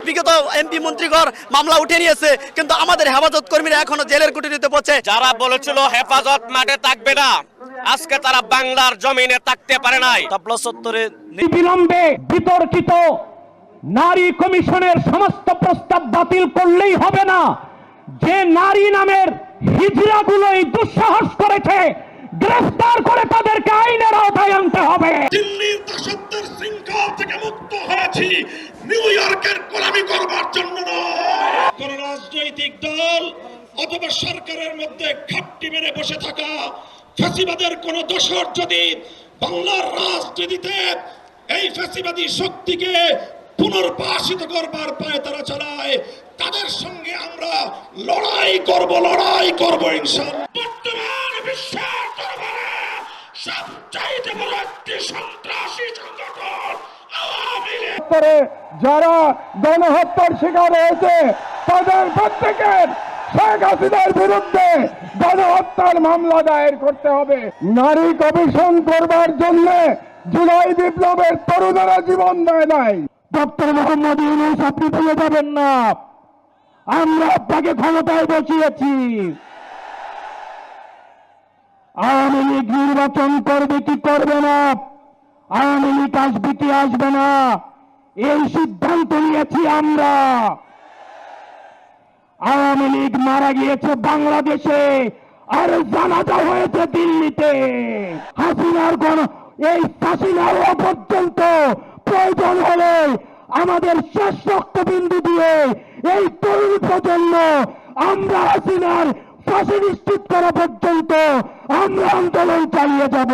বিগত এমপি মন্ত্রীগণ মামলা উঠে নিয়েছে, কিন্তু আমাদের হেফাজত কর্মীরা এখনো জেলের কুটিরিতে পড়ছে। যারা বলেছিল হেফাজত মাঠে থাকবে না, আজকে তারা বাংলার জমিনে থাকতে পারে নাই। তাপলা চত্বরে বিলম্বে বিতর্কিত নারী কমিশনের সমস্ত প্রস্তাব বাতিল করলেই হবে না। যে নারী নামের হিজড়াগুলো এই দুঃসাহস করেছে, গ্রেফতার করে তাদেরকে আইনের আওতায় আনতে হবে। দিল্লির দাসত্বের শৃঙ্খল থেকে মুক্ত হয়েছি, নিউ ইয়র্কের গোলামি করবার জন্য নয়। কোন রাজনৈতিক দল অথবা সরকারের মধ্যে ঘাপটি মেরে বসে থাকা ফ্যাসিবাদের কোন দোসর যদি বাংলার রাজনীতিতে এই ফ্যাসিবাদী শক্তিকে পুনর্বাসিত করবার পায়ে তারা চালায়, তাদের সঙ্গে আমরা লড়াই করব ইনশাআল্লাহ। বর্তমান বিশ্বের দরবারে সবচাইতে বড় একটি সন্ত্রাসী সংগঠন আওয়ামী লীগ। যারা গণহত্যার শিকার হয়েছে তাদের প্রত্যেকের শেখ হাসিনার বিরুদ্ধে গণহত্যার মামলা দায়ের করতে হবে। নারী কমিশন করবার জন্য জুলাই বিপ্লবের তরুণরা জীবন দেয় নাই। ডক্টর মোহাম্মদ ইউনূস, আপনি ভুলে যাবেন না, আমরা আপনাকে ক্ষমতায় বসিয়েছি। আওয়ামী লীগ নির্বাচন করবে কি করবে না, আওয়ামী লীগ আসবে কি আসবে না, এই সিদ্ধান্ত নিয়েছি আমরা। আওয়ামী লীগ মারা গিয়েছে বাংলাদেশে, আর জানাজা হয়েছে দিল্লিতে। এই হাসিনার পর্যন্ত প্রয়োজন হলে আমাদের শেষ রক্তবিন্দু দিয়ে এই তরুণ প্রজন্ম আমরা হাসিনার ফাঁসি নিশ্চিত করা পর্যন্ত আমরা আন্দোলন চালিয়ে যাব।